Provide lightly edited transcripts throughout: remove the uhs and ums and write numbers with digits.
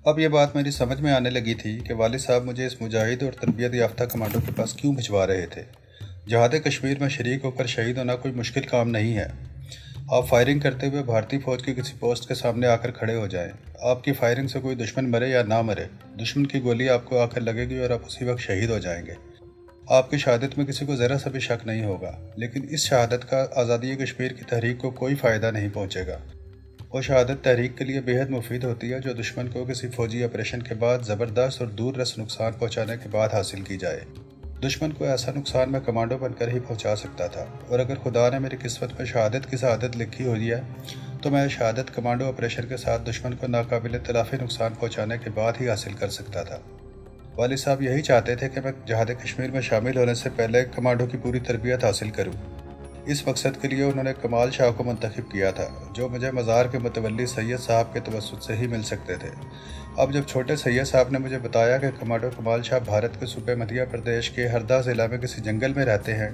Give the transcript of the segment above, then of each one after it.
अब ये बात मेरी समझ में आने लगी थी कि वालिद साहब मुझे इस मुजाहिद और तरबियत याफ्ता कमांडो के पास क्यों भिजवा रहे थे। जहाद कश्मीर में शरीक होकर शहीद होना कोई मुश्किल काम नहीं है। आप फायरिंग करते हुए भारतीय फौज की किसी पोस्ट के सामने आकर खड़े हो जाएं। आपकी फायरिंग से कोई दुश्मन मरे या ना मरे, दुश्मन की गोली आपको आकर लगेगी और आप उसी वक्त शहीद हो जाएंगे। आपकी शहादत में किसी को ज़रा सा भी शक नहीं होगा, लेकिन इस शहादत का आज़ादी कश्मीर की तहरीक को कोई फ़ायदा नहीं पहुंचेगा। वो शहादत तहरीक के लिए बेहद मुफीद होती है जो दुश्मन को किसी फौजी ऑपरेशन के बाद ज़बरदस्त और दूर रस नुकसान पहुंचाने के बाद हासिल की जाए। दुश्मन को ऐसा नुकसान मैं कमांडो बनकर ही पहुंचा सकता था, और अगर खुदा ने मेरी किस्मत में शहादत की शहादत लिखी हुई है तो मैं शहादत कमांडो ऑपरेशन के साथ दुश्मन को नाकाबिल तलाफी नुकसान पहुंचाने के बाद ही हासिल कर सकता था। वालिद साहब यही चाहते थे कि मैं जहाद कश्मीर में शामिल होने से पहले कमांडो की पूरी तरबियत हासिल करूँ। इस मकसद के लिए उन्होंने कमाल शाह को मुंतखब किया था, जो मुझे मज़ार के मुतवल्ली सैयद साहब के तवस्सुत से ही मिल सकते थे। अब जब छोटे सैयद साहब ने मुझे बताया कि कमांडो कमाल शाह भारत के सूबे मध्य प्रदेश के हरदा ज़िला में किसी जंगल में रहते हैं,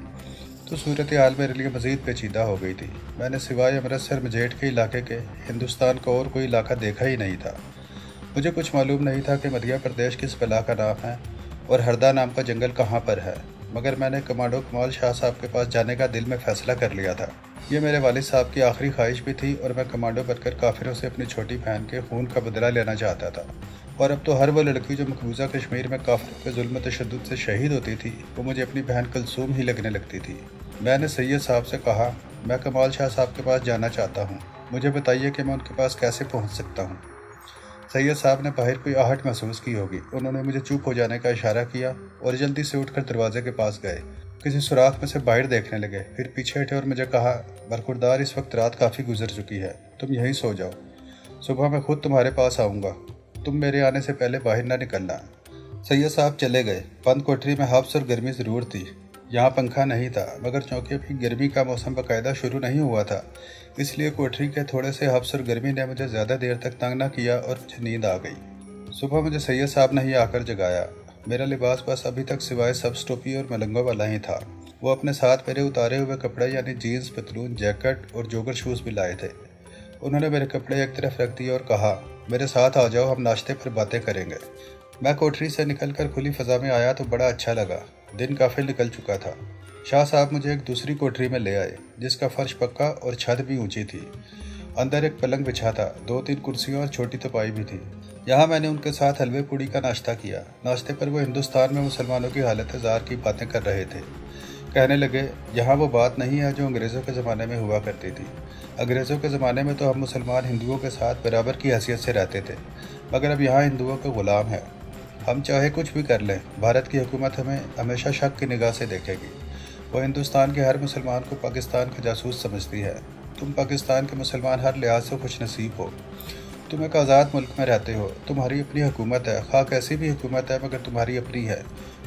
तो सूरत हाल मेरे लिए मज़ीद पेचीदा हो गई थी। मैंने सिवाय अमृतसर मजेठ के इलाके के हिंदुस्तान का और कोई इलाका देखा ही नहीं था। मुझे कुछ मालूम नहीं था कि मध्य प्रदेश किस बला का नाम है और हरदा नाम का जंगल कहाँ पर है, मगर मैंने कमांडो कमाल शाह साहब के पास जाने का दिल में फ़ैसला कर लिया था। ये मेरे वालिद साहब की आखिरी ख्वाहिश भी थी, और मैं कमांडो बनकर काफिरों से अपनी छोटी बहन के खून का बदला लेना चाहता था। और अब तो हर वो लड़की जो मकबूजा कश्मीर में काफिरों के जुल्म तशद्दुद से शहीद होती थी, वो मुझे अपनी बहन कलसूम ही लगने लगती थी। मैंने सैयद साहब से कहा, मैं कमाल शाह साहब के पास जाना चाहता हूँ, मुझे बताइए कि मैं उनके पास कैसे पहुँच सकता हूँ। सैयद साहब ने बाहर कोई आहट महसूस की होगी। उन्होंने मुझे चुप हो जाने का इशारा किया और जल्दी से उठकर दरवाजे के पास गए। किसी सुराख में से बाहर देखने लगे, फिर पीछे हटे और मुझे कहा, बरखुरदार, इस वक्त रात काफ़ी गुजर चुकी है, तुम यहीं सो जाओ। सुबह मैं खुद तुम्हारे पास आऊँगा, तुम मेरे आने से पहले बाहर ना निकलना। सैयद साहब चले गए। बंद कोठरी में हब्स और गर्मी ज़रूर थी। यहाँ पंखा नहीं था, मगर चूँकि अभी गर्मी का मौसम बाकायदा शुरू नहीं हुआ था, इसलिए कोठरी के थोड़े से हब्स और गर्मी ने मुझे ज़्यादा देर तक तंग न किया और मुझे नींद आ गई। सुबह मुझे सैयद साहब ने ही आकर जगाया। मेरा लिबास बस अभी तक सिवाय सब्ज़ टोपी और मलंगों वाला ही था। वो अपने साथ मेरे उतारे हुए कपड़े यानी जीन्स, पतलून, जैकेट और जोगर शूज़ भी लाए थे। उन्होंने मेरे कपड़े एक तरफ रख दिए और कहा, मेरे साथ आ जाओ, हम नाश्ते पर बातें करेंगे। मैं कोठरी से निकलकर खुली फ़ज़ा में आया तो बड़ा अच्छा लगा। दिन काफ़ी निकल चुका था। शाह साहब मुझे एक दूसरी कोठरी में ले आए, जिसका फर्श पक्का और छत भी ऊंची थी। अंदर एक पलंग बिछा था, 2-3 कुर्सियां और छोटी तपाई भी थी। यहाँ मैंने उनके साथ हलवे पूड़ी का नाश्ता किया। नाश्ते पर वो हिंदुस्तान में मुसलमानों की हालत ज़ार की बातें कर रहे थे। कहने लगे, यहाँ वो बात नहीं है जो अंग्रेज़ों के ज़माने में हुआ करती थी। अंग्रेज़ों के ज़माने में तो हम मुसलमान हिंदुओं के साथ बराबर की हैसियत से रहते थे, मगर अब यहाँ हिंदुओं का ग़ुलाम है। हम चाहे कुछ भी कर लें, भारत की हुकूमत हमें हमेशा शक की निगाह से देखेगी। वो हिंदुस्तान के हर मुसलमान को पाकिस्तान का जासूस समझती है। तुम पाकिस्तान के मुसलमान हर लिहाज से खुश नसीब हो। तुम एक आज़ाद मुल्क में रहते हो, तुम्हारी अपनी हुकूमत है, खा कैसी भी हुकूमत है मगर तुम्हारी अपनी है।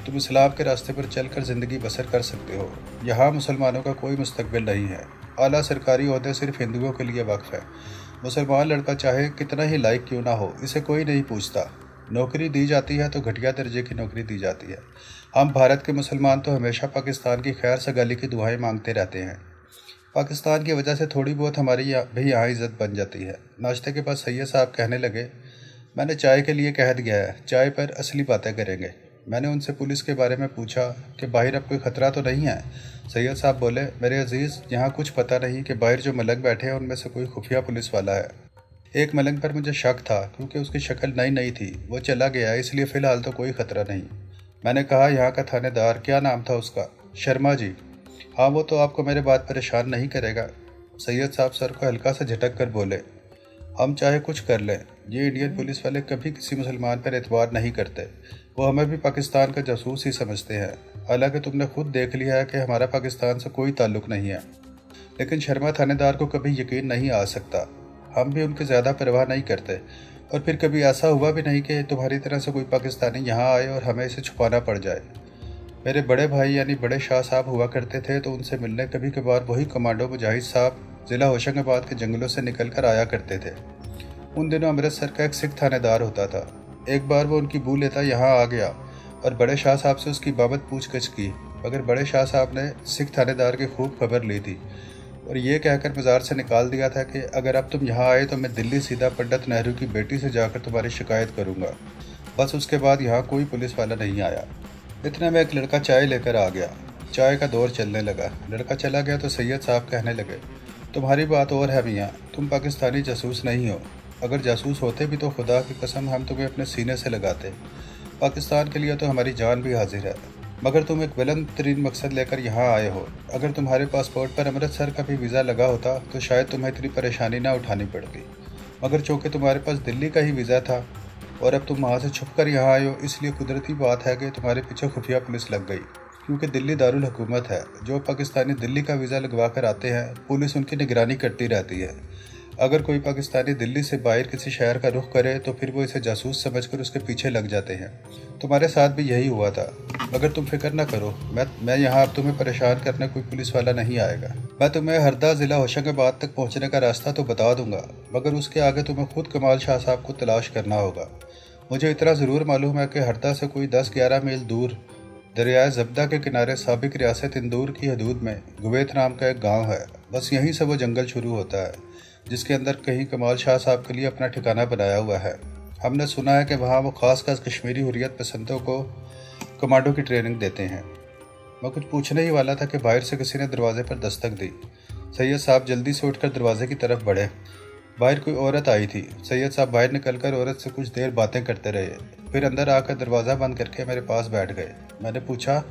तुम इस्लाम के रास्ते पर चलकर ज़िंदगी बसर कर सकते हो। यहाँ मुसलमानों का कोई मुस्तकबिल नहीं है। आला सरकारी ओहदे सिर्फ हिंदुओं के लिए वक्फ है। मुसलमान लड़का चाहे कितना ही लायक क्यों ना हो, इसे कोई नहीं पूछता। नौकरी दी जाती है तो घटिया दर्जे की नौकरी दी जाती है। हम भारत के मुसलमान तो हमेशा पाकिस्तान की खैर सगाली की दुआएं मांगते रहते हैं। पाकिस्तान की वजह से थोड़ी बहुत हमारी भी यहाँ इज्जत बन जाती है। नाश्ते के बाद सैयद साहब कहने लगे, मैंने चाय के लिए कह दिया है, चाय पर असली बातें करेंगे। मैंने उनसे पुलिस के बारे में पूछा कि बाहर अब कोई ख़तरा तो नहीं है। सैयद साहब बोले, मेरे अजीज़, यहाँ कुछ पता नहीं कि बाहर जो मलंग बैठे हैं उनमें से कोई खुफिया पुलिस वाला है। एक मलंग पर मुझे शक था, क्योंकि उसकी शक्ल नई नई थी। वो चला गया, इसलिए फ़िलहाल तो कोई ख़तरा नहीं। मैंने कहा, यहाँ का थानेदार क्या नाम था उसका? शर्मा जी। हाँ, वो तो आपको मेरे बात परेशान नहीं करेगा। सैयद साहब सर को हल्का सा झटक कर बोले, हम चाहे कुछ कर लें, ये इंडियन पुलिस वाले कभी किसी मुसलमान पर एतबार नहीं करते। वो हमें भी पाकिस्तान का जासूस ही समझते हैं। हालांकि तुमने खुद देख लिया है कि हमारा पाकिस्तान से कोई ताल्लुक़ नहीं है। लेकिन शर्मा थानेदार को कभी यकीन नहीं आ सकता। हम भी उनकी ज़्यादा परवाह नहीं करते, और फिर कभी ऐसा हुआ भी नहीं कि तुम्हारी तरह से कोई पाकिस्तानी यहाँ आए और हमें इसे छुपाना पड़ जाए। मेरे बड़े भाई यानी बड़े शाह साहब हुआ करते थे, तो उनसे मिलने कभी कभार वही कमांडो मुजाहिद साहब ज़िला होशंगाबाद के जंगलों से निकल कर आया करते थे। उन दिनों अमृतसर का एक सिख थानेदार होता था। एक बार वो उनकी बू लेता यहाँ आ गया और बड़े शाह साहब से उसकी बाबत पूछगछ की, मगर बड़े शाह साहब ने सिख थानेदार की खूब खबर ली थी। और ये कहकर मज़ार से निकाल दिया था कि अगर अब तुम यहाँ आए तो मैं दिल्ली सीधा पंडित नेहरू की बेटी से जाकर तुम्हारी शिकायत करूँगा। बस उसके बाद यहाँ कोई पुलिस वाला नहीं आया। इतने में एक लड़का चाय लेकर आ गया। चाय का दौर चलने लगा। लड़का चला गया तो सैयद साहब कहने लगे, तुम्हारी बात और है मियाँ, तुम पाकिस्तानी जासूस नहीं हो। अगर जासूस होते भी तो खुदा की कसम हम तुम्हें अपने सीने से लगाते। पाकिस्तान के लिए तो हमारी जान भी हाजिर है, मगर तुम एक बुलंद तरीन मकसद लेकर यहाँ आए हो। अगर तुम्हारे पासपोर्ट पर अमृतसर का भी वीज़ा लगा होता तो शायद तुम्हें इतनी परेशानी ना उठानी पड़ती, मगर चूँकि तुम्हारे पास दिल्ली का ही वीज़ा था और अब तुम वहाँ से छुप कर यहाँ आए हो, इसलिए कुदरती बात है कि तुम्हारे पीछे खुफिया पुलिस लग गई। क्योंकि दिल्ली दारुल हुकूमत है। जो पाकिस्तानी दिल्ली का वीज़ा लगवा कर आते हैं, पुलिस उनकी निगरानी करती रहती है। अगर कोई पाकिस्तानी दिल्ली से बाहर किसी शहर का रुख करे तो फिर वो इसे जासूस समझकर उसके पीछे लग जाते हैं। तुम्हारे साथ भी यही हुआ था। मगर तुम फिक्र ना करो, मैं यहाँ अब तुम्हें परेशान करने कोई पुलिस वाला नहीं आएगा। मैं तुम्हें हरदा ज़िला होशंगाबाद तक पहुँचने का रास्ता तो बता दूंगा, मगर उसके आगे तुम्हें खुद कमाल शाह साहब को तलाश करना होगा। मुझे इतना ज़रूर मालूम है कि हरदा से कोई 10-11 मील दूर दरियाए जब्दा के किनारे साबिक रियासत इंदौर की हदूद में गुवैत नाम का एक गांव है। बस यहीं से वो जंगल शुरू होता है, जिसके अंदर कहीं कमाल शाह साहब के लिए अपना ठिकाना बनाया हुआ है। हमने सुना है कि वहाँ वो खास कश्मीरी हुर्रियत पसंदों को कमांडो की ट्रेनिंग देते हैं। मैं कुछ पूछने ही वाला था कि बाहर से किसी ने दरवाजे पर दस्तक दी। सैयद साहब जल्दी से उठकर दरवाजे की तरफ बढ़े। बाहर कोई औरत आई थी। सैयद साहब बाहर निकलकर औरत से कुछ देर बातें करते रहे, फिर अंदर आकर दरवाज़ा बंद करके मेरे पास बैठ गए। मैंने पूछा,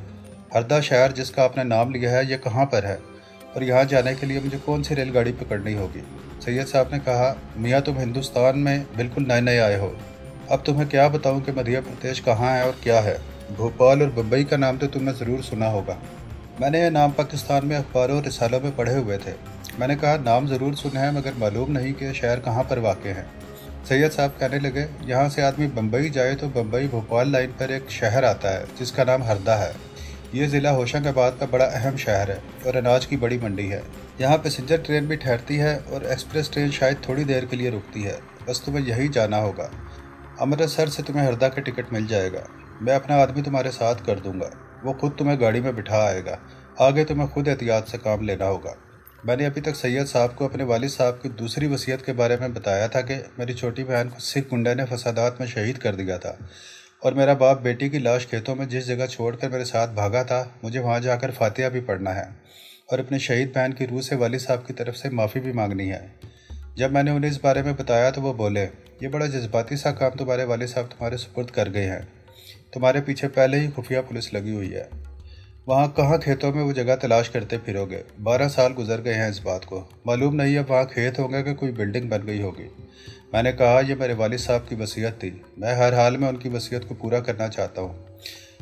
हरदा शहर जिसका आपने नाम लिया है, ये कहाँ पर है और यहाँ जाने के लिए मुझे कौन सी रेलगाड़ी पकड़नी होगी? सैयद साहब ने कहा, मियाँ तुम हिंदुस्तान में बिल्कुल नए नए आए हो। अब तुम्हें क्या बताऊँ कि मध्य प्रदेश कहाँ है और क्या है। भोपाल और बम्बई का नाम तो तुमने ज़रूर सुना होगा। मैंने यह नाम पाकिस्तान में अखबारों और रिसालों में पढ़े हुए थे। मैंने कहा, नाम ज़रूर सुना है मगर मालूम नहीं कि शहर कहाँ पर वाक़ है। सैयद साहब कहने लगे, यहाँ से आदमी बम्बई जाए तो बम्बई भोपाल लाइन पर एक शहर आता है जिसका नाम हरदा है। ये ज़िला होशंगाबाद का बड़ा अहम शहर है और अनाज की बड़ी मंडी है। यहाँ पैसेंजर ट्रेन भी ठहरती है और एक्सप्रेस ट्रेन शायद थोड़ी देर के लिए रुकती है। बस तुम्हें यही जाना होगा। अमृतसर से तुम्हें हरदा का टिकट मिल जाएगा। मैं अपना आदमी तुम्हारे साथ कर दूंगा, वो खुद तुम्हें गाड़ी में बिठा आएगा। आगे तुम्हें खुद एहतियात से काम लेना होगा। मैंने अभी तक सैयद साहब को अपने वालिद साहब की दूसरी वसीयत के बारे में बताया था कि मेरी छोटी बहन को सिख गुंडे ने फसादात में शहीद कर दिया था और मेरा बाप बेटी की लाश खेतों में जिस जगह छोड़कर मेरे साथ भागा था, मुझे वहाँ जाकर फातिहा भी पढ़ना है और अपनी शहीद बहन की रूह से वालिद साहब की तरफ से माफ़ी भी मांगनी है। जब मैंने उन्हें इस बारे में बताया तो वो बोले, ये बड़ा जज्बाती सा काम तुम्हारे वालिद साहब तुम्हारे सुपुर्द कर गए हैं। तुम्हारे पीछे पहले ही खुफिया पुलिस लगी हुई है। वहाँ कहाँ खेतों में वो जगह तलाश करते फिरोगे? 12 साल गुजर गए हैं इस बात को। मालूम नहीं अब वहाँ खेत होंगे कि कोई बिल्डिंग बन गई होगी। मैंने कहा, यह मेरे वालिद साहब की वसीयत थी। मैं हर हाल में उनकी वसीयत को पूरा करना चाहता हूँ।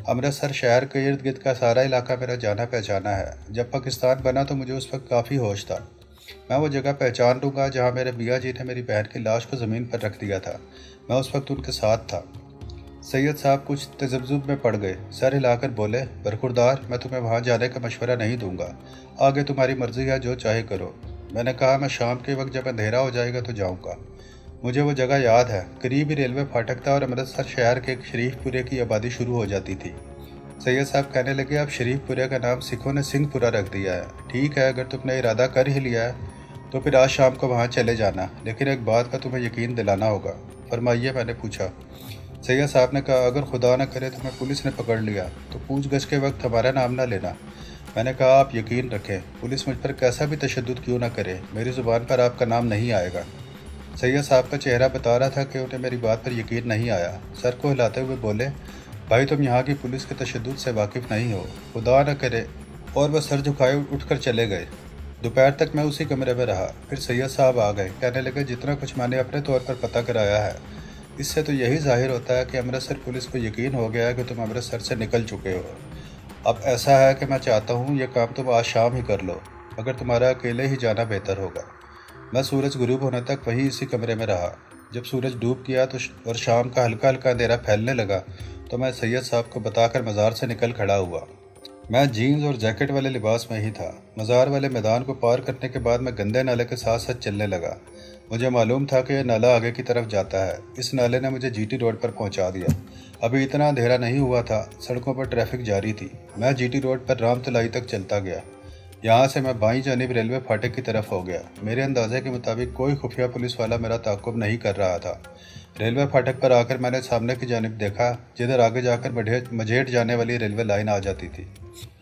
अमृतसर शहर के इर्द गिर्द का सारा इलाका मेरा जाना पहचाना है। जब पाकिस्तान बना तो मुझे उस वक्त काफ़ी होश था। मैं वो जगह पहचान लूँगा जहाँ मेरे मियाँ जी ने मेरी बहन की लाश को ज़मीन पर रख दिया था। मैं उस वक्त उनके साथ था। सैयद साहब कुछ तजब्जुब में पड़ गए, सर हिलाकर बोले, बरखुरदार, मैं तुम्हें वहाँ जाने का मशवरा नहीं दूंगा। आगे तुम्हारी मर्जी है, जो चाहे करो। मैंने कहा, मैं शाम के वक्त जब अंधेरा हो जाएगा तो जाऊँगा। मुझे वो जगह याद है। करीब ही रेलवे फाटक था और अमृतसर शहर के एक शरीफपुरे की आबादी शुरू हो जाती थी। सैयद साहब कहने लगे, अब शरीफपुरे का नाम सिखों ने सिंहपुरा रख दिया है। ठीक है, अगर तुमने इरादा कर ही लिया है तो फिर आज शाम को वहाँ चले जाना, लेकिन एक बात का तुम्हें यकीन दिलाना होगा। फरमाइए, मैंने पूछा। सैयद साहब ने कहा, अगर खुदा न करे तुम्हें पुलिस ने पकड़ लिया तो पूछगछ के वक्त हमारा नाम ना लेना। मैंने कहा, आप यकीन रखें, पुलिस मुझ पर कैसा भी तशद्दुद क्यों ना करे, मेरी ज़ुबान पर आपका नाम नहीं आएगा। सैयद साहब का चेहरा बता रहा था कि उन्हें मेरी बात पर यकीन नहीं आया। सर को हिलाते हुए बोले, भाई तुम यहाँ की पुलिस के तशद्दुद से वाकिफ़ नहीं हो, खुदा न करे। और वह सर झुकाए उठकर चले गए। दोपहर तक मैं उसी कमरे में रहा। फिर सैयद साहब आ गए। कहने लगे, जितना कुछ मैंने अपने तौर पर पता कराया है, इससे तो यही जाहिर होता है कि अमृतसर पुलिस को यकीन हो गया है कि तुम अमृतसर से निकल चुके हो। अब ऐसा है कि मैं चाहता हूँ यह काम तुम आज शाम ही कर लो, मगर तुम्हारा अकेले ही जाना बेहतर होगा। मैं सूरज गुरूब होने तक वहीं इसी कमरे में रहा। जब सूरज डूब गया तो और शाम का हल्का हल्का अंधेरा फैलने लगा तो मैं सैयद साहब को बताकर मज़ार से निकल खड़ा हुआ। मैं जीन्स और जैकेट वाले लिबास में ही था। मज़ार वाले मैदान को पार करने के बाद मैं गंदे नाले के साथ साथ चलने लगा। मुझे मालूम था कि यह नाला आगे की तरफ जाता है। इस नाले ने मुझे जीटी रोड पर पहुंचा दिया। अभी इतना अंधेरा नहीं हुआ था, सड़कों पर ट्रैफिक जारी थी। मैं जीटी रोड पर रामतलाई तक चलता गया। यहाँ से मैं बाईं जानिब रेलवे फाटक की तरफ हो गया। मेरे अंदाजे के मुताबिक कोई खुफिया पुलिस वाला मेरा ताक़ुब नहीं कर रहा था। रेलवे फाटक पर आकर मैंने सामने की जानिब देखा, जिधर आगे जाकर मझेट जाने वाली रेलवे लाइन आ जाती थी।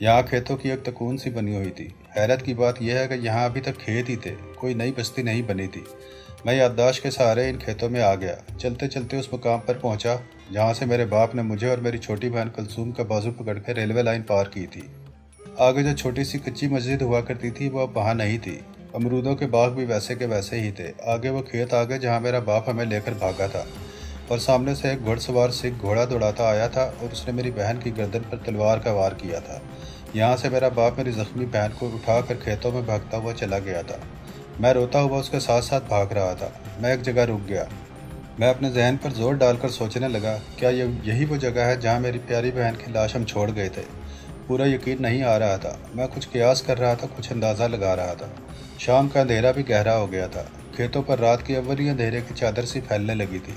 यहाँ खेतों की एक तकून सी बनी हुई थी। हैरत की बात यह है कि यहाँ अभी तक खेत ही थे, कोई नई बस्ती नहीं बनी थी। मैं याददाश्त के सहारे इन खेतों में आ गया। चलते चलते उस मुकाम पर पहुँचा जहाँ से मेरे बाप ने मुझे और मेरी छोटी बहन कुलसूम का बाजू पकड़ कर रेलवे लाइन पार की थी। आगे जो छोटी सी कच्ची मस्जिद हुआ करती थी वो अब वहाँ नहीं थी। अमरूदों के बाग भी वैसे के वैसे ही थे। आगे वो खेत आ गए जहाँ मेरा बाप हमें लेकर भागा था और सामने से एक घुड़सवार सिख घोड़ा दौड़ाता आया था और उसने मेरी बहन की गर्दन पर तलवार का वार किया था। यहाँ से मेरा बाप मेरी जख्मी बहन को उठाकर खेतों में भागता हुआ चला गया था। मैं रोता हुआ उसके साथ साथ भाग रहा था। मैं एक जगह रुक गया। मैं अपने जहन पर जोर डालकर सोचने लगा, क्या यही वो जगह है जहाँ मेरी प्यारी बहन की लाश हम छोड़ गए थे। पूरा यकीन नहीं आ रहा था। मैं कुछ कयास कर रहा था, कुछ अंदाज़ा लगा रहा था। शाम का अंधेरा भी गहरा हो गया था। खेतों पर रात की अव्वली अंधेरे की चादर सी फैलने लगी थी।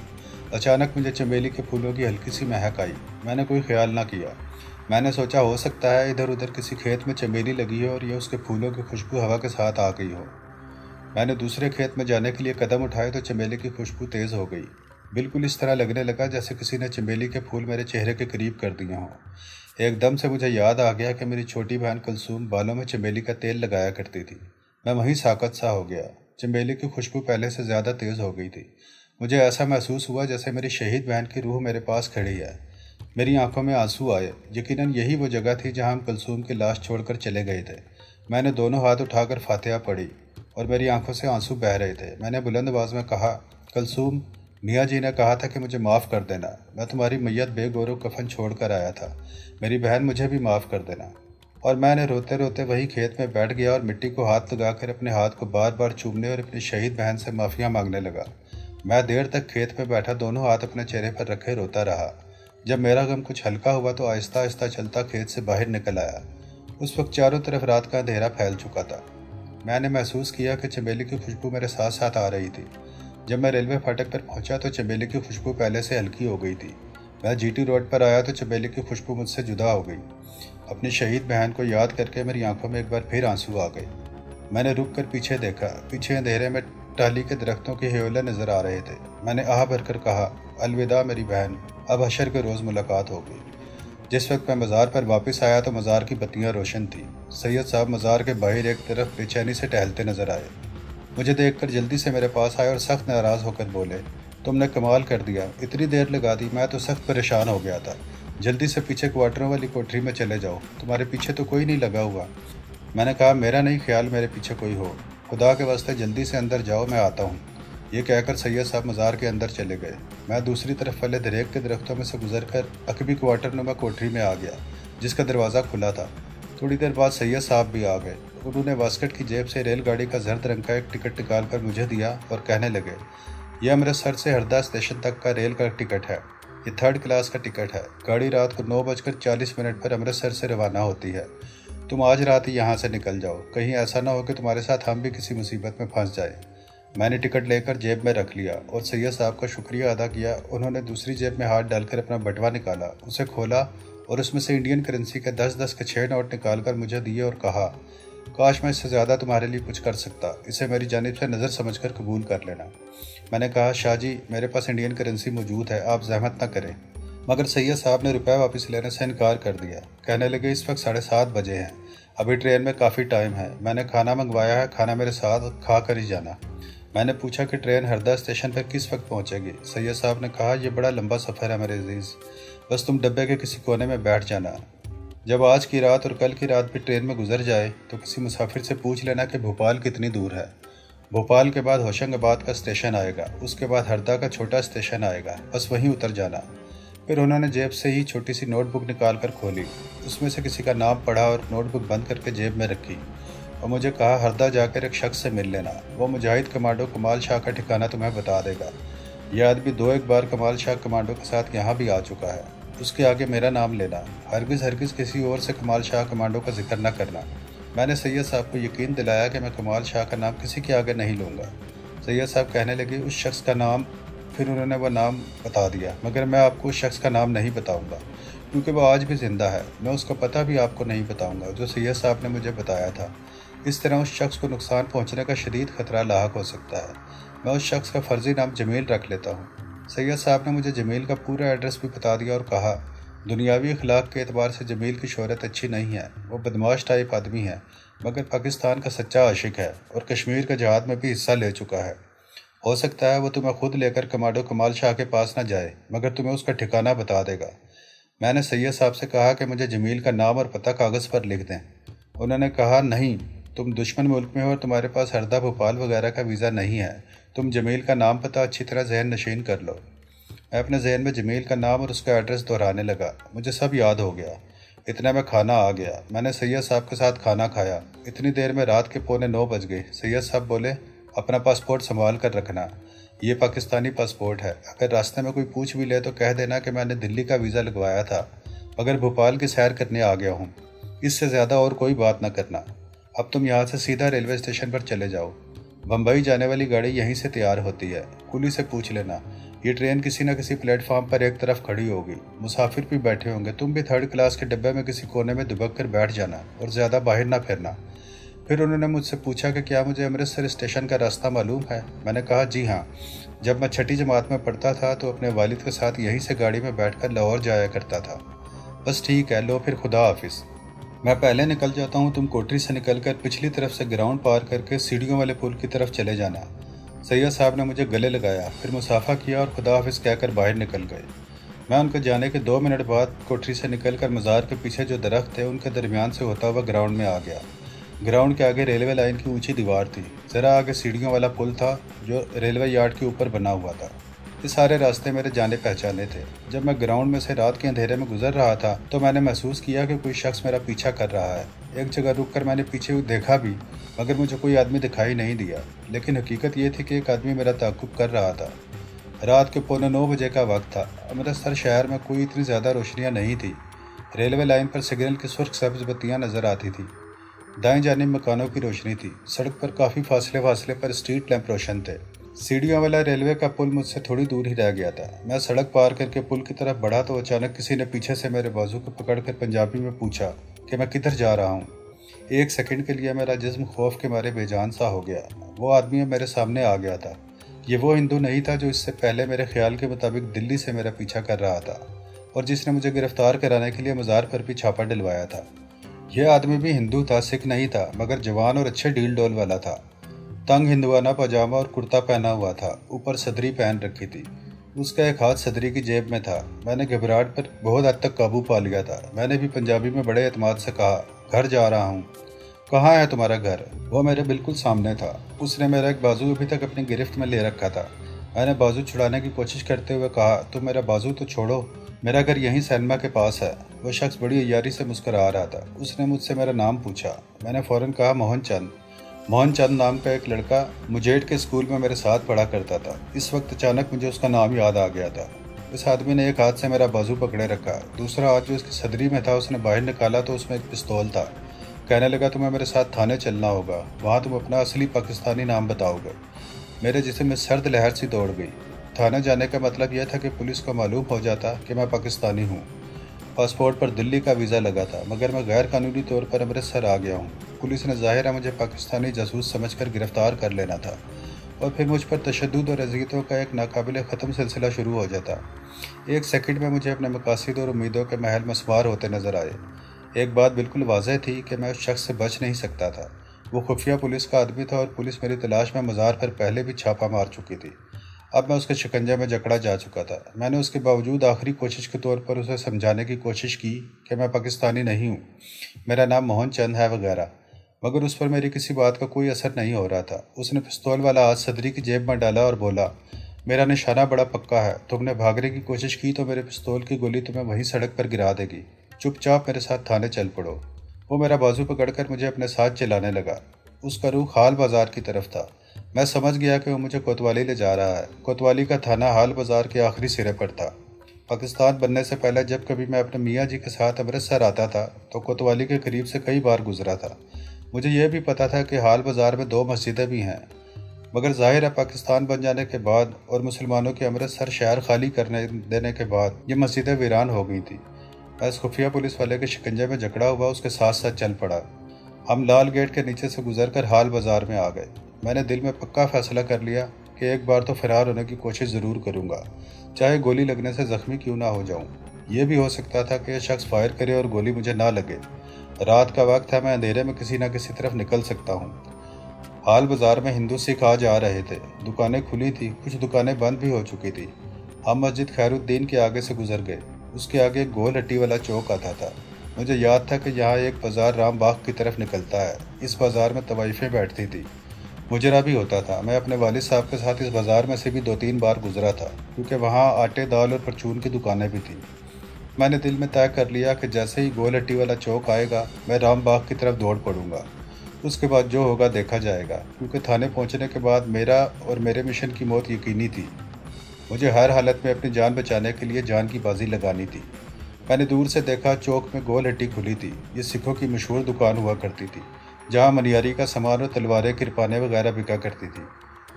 अचानक मुझे चमेली के फूलों की हल्की सी महक आई। मैंने कोई ख्याल ना किया। मैंने सोचा हो सकता है इधर उधर किसी खेत में चमेली लगी हो और ये उसके फूलों की खुशबू हवा के साथ आ गई हो। मैंने दूसरे खेत में जाने के लिए कदम उठाए तो चमेली की खुशबू तेज़ हो गई। बिल्कुल इस तरह लगने लगा जैसे किसी ने चमेली के फूल मेरे चेहरे के करीब कर दिए हों। एकदम से मुझे याद आ गया कि मेरी छोटी बहन कुलसूम बालों में चमेली का तेल लगाया करती थी। मैं वहीं साकत सा हो गया। चमेली की खुशबू पहले से ज़्यादा तेज़ हो गई थी। मुझे ऐसा महसूस हुआ जैसे मेरी शहीद बहन की रूह मेरे पास खड़ी है। मेरी आंखों में आंसू आए। यकीनन यही वो जगह थी जहां हम कुलसूम की लाश छोड़कर चले गए थे। मैंने दोनों हाथ उठाकर फातिहा पढ़ी और मेरी आंखों से आंसू बह रहे थे। मैंने बुलंद आवाज़ में कहा, कुलसूम, मियाँ जी ने कहा था कि मुझे माफ़ कर देना। मैं तुम्हारी मैयत बेगौर कफन छोड़ कर आया था। मेरी बहन, मुझे भी माफ़ कर देना। और मैंने रोते रोते वही खेत में बैठ गया और मिट्टी को हाथ लगाकर अपने हाथ को बार बार चूमने और अपनी शहीद बहन से माफ़िया मांगने लगा। मैं देर तक खेत में बैठा दोनों हाथ अपने चेहरे पर रखे रोता रहा। जब मेरा गम कुछ हल्का हुआ तो आहिस्ता आहिस्ता चलता खेत से बाहर निकल आया। उस वक्त चारों तरफ रात का अंधेरा फैल चुका था। मैंने महसूस किया कि चमेली की खुशबू मेरे साथ साथ आ रही थी। जब मैं रेलवे फाटक पर पहुंचा तो चमेली की खुशबू पहले से हल्की हो गई थी। मैं जीटी रोड पर आया तो चमेली की खुशबू मुझसे जुदा हो गई। अपनी शहीद बहन को याद करके मेरी आंखों में एक बार फिर आंसू आ गए। मैंने रुक कर पीछे देखा। पीछे अंधेरे में टाली के दरख्तों के हेवले नजर आ रहे थे। मैंने आह भरकर कहा, अलविदा मेरी बहन, अब हशर के रोज़ मुलाकात होगी। जिस वक्त मैं मज़ार पर वापस आया तो मज़ार की बत्तियां रोशन थीं। सैयद साहब मज़ार के बाहर एक तरफ बेचैनी से टहलते नजर आए। मुझे देखकर जल्दी से मेरे पास आए और सख्त नाराज़ होकर बोले, तुमने कमाल कर दिया, इतनी देर लगा दी। मैं तो सख्त परेशान हो गया था। जल्दी से पीछे क्वार्टरों वाली कोठरी में चले जाओ, तुम्हारे पीछे तो कोई नहीं लगा हुआ। मैंने कहा, मेरा नहीं ख्याल मेरे पीछे कोई हो। खुदा के वास्ते जल्दी से अंदर जाओ, मैं आता हूँ। ये कहकर सैयद साहब मज़ार के अंदर चले गए। मैं दूसरी तरफ वाले दरेक के दरख्तों में से गुजरकर अकबी क्वार्टर नुमा कोठरी में आ गया, जिसका दरवाज़ा खुला था। थोड़ी देर बाद सैयद साहब भी आ गए। उन्होंने वास्कट की जेब से रेलगाड़ी का जर्द रंग का एक टिकट निकाल कर मुझे दिया और कहने लगे, यह अमृतसर से हरदा स्टेशन तक का रेल का टिकट है। ये 3rd क्लास का टिकट है। गाड़ी रात को 9:40 पर अमृतसर से रवाना होती है। तुम आज रात ही यहाँ से निकल जाओ, कहीं ऐसा ना हो कि तुम्हारे साथ हम भी किसी मुसीबत में फंस जाए। मैंने टिकट लेकर जेब में रख लिया और सैयद साहब का शुक्रिया अदा किया। उन्होंने दूसरी जेब में हाथ डालकर अपना बटवा निकाला, उसे खोला और उसमें से इंडियन करेंसी के 10-10 के 6 नोट निकाल कर मुझे दिए और कहा, काश मैं इससे ज़्यादा तुम्हारे लिए कुछ कर सकता। इसे मेरी जानिब से नज़र समझकर कबूल कर लेना। मैंने कहा, शाह जी, मेरे पास इंडियन करेंसी मौजूद है, आप जहमत न करें। मगर सैयद साहब ने रुपये वापस लेने से इनकार कर दिया। कहने लगे, इस वक्त 7:30 बजे हैं, अभी ट्रेन में काफ़ी टाइम है। मैंने खाना मंगवाया है, खाना मेरे साथ खा कर ही जाना। मैंने पूछा कि ट्रेन हरदा स्टेशन पर किस वक्त पहुंचेगी। सैयद साहब ने कहा, यह बड़ा लंबा सफ़र है मेरे अजीज़, बस तुम डब्बे के किसी कोने में बैठ जाना। जब आज की रात और कल की रात भी ट्रेन में गुजर जाए तो किसी मुसाफिर से पूछ लेना कि भोपाल कितनी दूर है। भोपाल के बाद होशंगाबाद का स्टेशन आएगा, उसके बाद हरदा का छोटा स्टेशन आएगा, बस वहीं उतर जाना। फिर उन्होंने जेब से ही छोटी सी नोटबुक निकाल कर खोली, उसमें से किसी का नाम पढ़ा और नोटबुक बंद करके जेब में रखी और मुझे कहा, हरदा जाकर एक शख्स से मिल लेना, वो मुजाहिद कमांडो कमाल शाह का ठिकाना तुम्हें बता देगा। यह आदमी 2-1 बार कमाल शाह कमांडो के साथ यहाँ भी आ चुका है। उसके आगे मेरा नाम लेना, हरगिज़ किसी और से कमाल शाह कमांडो का जिक्र न करना। मैंने सैयद साहब को यकीन दिलाया कि मैं कमाल शाह का नाम किसी के आगे नहीं लूँगा। सैयद साहब कहने लगे, उस शख्स का नाम। फिर उन्होंने वह नाम बता दिया, मगर मैं आपको उस शख्स का नाम नहीं बताऊंगा क्योंकि वह आज भी ज़िंदा है। मैं उसका पता भी आपको नहीं बताऊंगा जो सैयद साहब ने मुझे बताया था। इस तरह उस शख्स को नुकसान पहुंचने का शदीद खतरा लाहक हो सकता है। मैं उस शख्स का फर्जी नाम जमील रख लेता हूँ। सैयद साहब ने मुझे जमील का पूरा एड्रेस भी बता दिया और कहा, दुनियावी अखलाक के एतबार से जमील की शोहरत अच्छी नहीं है। वो बदमाश टाइप आदमी है, मगर पाकिस्तान का सच्चा आशिक है और कश्मीर के जहाद में भी हिस्सा ले चुका है। हो सकता है वो तुम्हें खुद लेकर कमांडो कमाल शाह के पास न जाए, मगर तुम्हें उसका ठिकाना बता देगा। मैंने सैयद साहब से कहा कि मुझे जमील का नाम और पता कागज़ पर लिख दें। उन्होंने कहा, नहीं, तुम दुश्मन मुल्क में हो और तुम्हारे पास हरदा भोपाल वगैरह का वीज़ा नहीं है। तुम जमील का नाम पता अच्छी तरह जहन नशीन कर लो। मैं अपने जहन में जमील का नाम और उसका एड्रेस दोहराने लगा। मुझे सब याद हो गया। इतना में खाना आ गया। मैंने सैयद साहब के साथ खाना खाया। इतनी देर में रात के 8:45 बज गए। सैयद साहब बोले, अपना पासपोर्ट संभाल कर रखना, ये पाकिस्तानी पासपोर्ट है। अगर रास्ते में कोई पूछ भी ले तो कह देना कि मैंने दिल्ली का वीज़ा लगवाया था, मगर भोपाल की सैर करने आ गया हूँ। इससे ज़्यादा और कोई बात ना करना। अब तुम यहाँ से सीधा रेलवे स्टेशन पर चले जाओ। बम्बई जाने वाली गाड़ी यहीं से तैयार होती है। कुली से पूछ लेना, ये ट्रेन किसी न किसी प्लेटफॉर्म पर एक तरफ खड़ी होगी। मुसाफिर भी बैठे होंगे। तुम भी 3rd क्लास के डब्बे में किसी कोने में दुबक कर बैठ जाना और ज़्यादा बाहर ना फिरना। फिर उन्होंने मुझसे पूछा कि क्या मुझे अमृतसर स्टेशन का रास्ता मालूम है। मैंने कहा, जी हाँ, जब मैं 6ठी जमात में पढ़ता था तो अपने वालिद के साथ यहीं से गाड़ी में बैठकर लाहौर जाया करता था। बस ठीक है, लो फिर खुदा हाफिज़। मैं पहले निकल जाता हूँ। तुम कोठरी से निकलकर पिछली तरफ से ग्राउंड पार करके सीढ़ियों वाले पुल की तरफ चले जाना। सैयद साहब ने मुझे गले लगाया, फिर मुसाफा किया और खुदा हाफिज़ कहकर बाहर निकल गए। मैं उनके जाने के 2 मिनट बाद कोठरी से निकलकर मज़ार के पीछे जो दरख्त थे उनके दरमियान से होता हुआ ग्राउंड में आ गया। ग्राउंड के आगे रेलवे लाइन की ऊंची दीवार थी। ज़रा आगे सीढ़ियों वाला पुल था जो रेलवे यार्ड के ऊपर बना हुआ था। ये सारे रास्ते मेरे जाने पहचाने थे। जब मैं ग्राउंड में से रात के अंधेरे में गुजर रहा था तो मैंने महसूस किया कि कोई शख्स मेरा पीछा कर रहा है। एक जगह रुककर मैंने पीछे देखा भी, मगर मुझे कोई आदमी दिखाई नहीं दिया। लेकिन हकीकत ये थी कि एक आदमी मेरा ताक़ुब कर रहा था। रात के 8:45 बजे का वक्त था। अमृतसर शहर में कोई इतनी ज़्यादा रोशनियाँ नहीं थी। रेलवे लाइन पर सिग्नल की सुर्ख सब्ज़ बत्तियाँ नज़र आती थी। दाएं जानिब मकानों की रोशनी थी। सड़क पर काफ़ी फासले पर स्ट्रीट लैंप रोशन थे। सीढ़ियों वाला रेलवे का पुल मुझसे थोड़ी दूर ही रह गया था। मैं सड़क पार करके पुल की तरफ बढ़ा तो अचानक किसी ने पीछे से मेरे बाजू को पकड़कर पंजाबी में पूछा कि मैं किधर जा रहा हूँ। एक सेकंड के लिए मेरा जिस्म खौफ के मारे बेजान सा हो गया। वो आदमी मेरे सामने आ गया था। ये वो हिंदू नहीं था जो इससे पहले मेरे ख्याल के मुताबिक दिल्ली से मेरा पीछा कर रहा था और जिसने मुझे गिरफ्तार कराने के लिए मज़ार पर भी छापा डलवाया था। यह आदमी भी हिंदू था, सिख नहीं था, मगर जवान और अच्छे डील डोल वाला था। तंग हिंदुआना पजामा और कुर्ता पहना हुआ था, ऊपर सदरी पहन रखी थी। उसका एक हाथ सदरी की जेब में था। मैंने घबराहट पर बहुत हद तक काबू पा लिया था। मैंने भी पंजाबी में बड़े एतमाद से कहा, घर जा रहा हूँ। कहाँ है तुम्हारा घर? वो मेरे बिल्कुल सामने था। उसने मेरा एक बाजू अभी तक अपनी गिरफ्त में ले रखा था। मैंने बाजू छुड़ाने की कोशिश करते हुए कहा, तुम मेरा बाजू तो छोड़ो, मेरा घर यहीं सैनमा के पास है। वह शख्स बड़ी अय्यारी से मुस्कुरा रहा था। उसने मुझसे मेरा नाम पूछा। मैंने फ़ौरन कहा, मोहन चंद। मोहन चंद नाम का एक लड़का मुजेट के स्कूल में मेरे साथ पढ़ा करता था। इस वक्त अचानक मुझे उसका नाम याद आ गया था। इस आदमी ने एक हाथ से मेरा बाजू पकड़े रखा, दूसरा हाथ जो उसकी सदरी में था उसने बाहर निकाला तो उसमें एक पिस्तौल था। कहने लगा, तुम्हें मेरे साथ थाने चलना होगा, वहाँ तुम अपना असली पाकिस्तानी नाम बताओगे। मेरे जिस्म में सर्द लहर सी दौड़ गई। थाने जाने का मतलब यह था कि पुलिस को मालूम हो जाता कि मैं पाकिस्तानी हूँ। पासपोर्ट पर दिल्ली का वीज़ा लगा था, मगर मैं गैर कानूनी तौर पर अमृतसर आ गया हूँ। पुलिस ने ज़ाहिर है मुझे पाकिस्तानी जासूस समझकर गिरफ्तार कर लेना था और फिर मुझ पर तशद्दुद और अज़ियतों का एक नाकाबिल ख़त्म सिलसिला शुरू हो जाता। एक सेकंड में मुझे अपने मकासद और उम्मीदों के महल मसमार होते नज़र आए। एक बात बिल्कुल वाज़ेह थी कि मैं उस शख्स से बच नहीं सकता था। वो खुफिया पुलिस का आदमी था और पुलिस मेरी तलाश में मज़ार पर पहले भी छापा मार चुकी थी। अब मैं उसके शिकंजे में जकड़ा जा चुका था। मैंने उसके बावजूद आखिरी कोशिश के तौर पर उसे समझाने की कोशिश की कि मैं पाकिस्तानी नहीं हूँ, मेरा नाम मोहन चंद है वगैरह, मगर उस पर मेरी किसी बात का कोई असर नहीं हो रहा था। उसने पिस्तौल वाला हाथ सदरी की जेब में डाला और बोला, मेरा निशाना बड़ा पक्का है। तुमने भागने की कोशिश की तो मेरे पिस्तौल की गोली तुम्हें वहीं सड़क पर गिरा देगी। चुपचाप मेरे साथ थाने चल पड़ो। वो मेरा बाजू पकड़कर मुझे अपने साथ चलाने लगा। उसका रुख हाल बाजार की तरफ था। मैं समझ गया कि वो मुझे कोतवाली ले जा रहा है। कोतवाली का थाना हाल बाजार के आखिरी सिरे पर था। पाकिस्तान बनने से पहले जब कभी मैं अपने मियाँ जी के साथ अमृतसर आता था तो कोतवाली के करीब से कई बार गुजरा था। मुझे यह भी पता था कि हाल बाजार में 2 मस्जिदें भी हैं, मगर ज़ाहिर है पाकिस्तान बन जाने के बाद और मुसलमानों के अमृतसर शहर खाली करने देने के बाद ये मस्जिदें वीरान हो गई थी। मैं इस खुफिया पुलिस वाले के शिकंजे में जकड़ा हुआ उसके साथ साथ चल पड़ा। हम लाल गेट के नीचे से गुजरकर हाल बाजार में आ गए। मैंने दिल में पक्का फैसला कर लिया कि एक बार तो फरार होने की कोशिश ज़रूर करूँगा, चाहे गोली लगने से ज़ख्मी क्यों ना हो जाऊँ। ये भी हो सकता था कि यह शख्स फायर करे और गोली मुझे ना लगे। रात का वक्त है, मैं अंधेरे में किसी न किसी तरफ निकल सकता हूँ। हाल बाजार में हिंदू सिख आज आ रहे थे। दुकानें खुली थी, कुछ दुकानें बंद भी हो चुकी थी। हम मस्जिद खैरुद्दीन के आगे से गुजर गए। उसके आगे एक गोल हट्टी वाला चौक आता था। मुझे याद था कि यहाँ एक बाज़ार राम बाग की तरफ निकलता है। इस बाज़ार में तवाइफें बैठती थी, मुजरा भी होता था। मैं अपने वालिद साहब के साथ इस बाज़ार में से भी 2-3 बार गुजरा था, क्योंकि वहाँ आटे, दाल और परचून की दुकानें भी थीं। मैंने दिल में तय कर लिया कि जैसे ही गोल हट्टी वाला चौक आएगा, मैं राम बाग की तरफ दौड़ पड़ूंगा। उसके बाद जो होगा देखा जाएगा, क्योंकि थाने पहुँचने के बाद मेरा और मेरे मिशन की मौत यकीनी थी। मुझे हर हालत में अपनी जान बचाने के लिए जान की बाजी लगानी थी। मैंने दूर से देखा, चौक में गोल हट्टी खुली थी। ये सिखों की मशहूर दुकान हुआ करती थी, जहाँ मनियारी का सामान और तलवारें, किरपानें वगैरह बिका करती थी।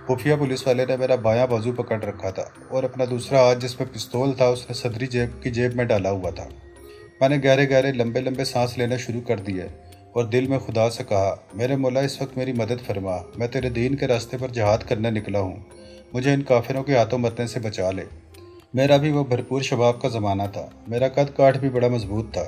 खुफिया पुलिस वाले ने मेरा बायां बाजू पकड़ रखा था और अपना दूसरा हाथ, जिसमें पिस्तौल था, उसने सदरी जेब में डाला हुआ था। मैंने गहरे गहरे लंबे लंबे सांस लेने शुरू कर दिए और दिल में खुदा से कहा, मेरे मौला, इस वक्त मेरी मदद फरमा। मैं तेरे दीन के रास्ते पर जहाद करने निकला हूँ। मुझे इन काफिरों के हाथों मरने से बचा ले। मेरा भी वो भरपूर शबाब का ज़माना था। मेरा कद काठ भी बड़ा मजबूत था।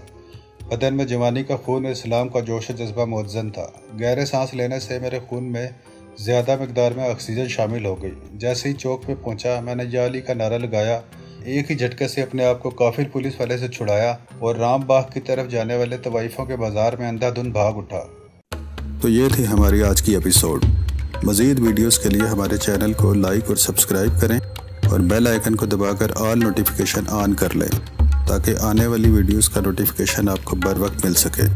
बदन में जवानी का खून और इस्लाम का जोश जज्बा मुअज्जन था। गहरे सांस लेने से मेरे खून में ज़्यादा मकदार में ऑक्सीजन शामिल हो गई। जैसे ही चौक पे पहुंचा, मैंने या अली का नारा लगाया। एक ही झटके से अपने आप को काफिर पुलिस वाले से छुड़ाया और राम बाग की तरफ जाने वाले तवाइफों के बाजार में अंधाधुंध भाग उठा। तो ये थी हमारी आज की एपिसोड। मज़ीद वीडियोस के लिए हमारे चैनल को लाइक और सब्सक्राइब करें और बेल आइकन को दबाकर ऑल नोटिफिकेशन ऑन कर लें, ताकि आने वाली वीडियोस का नोटिफिकेशन आपको बर वक्त मिल सके।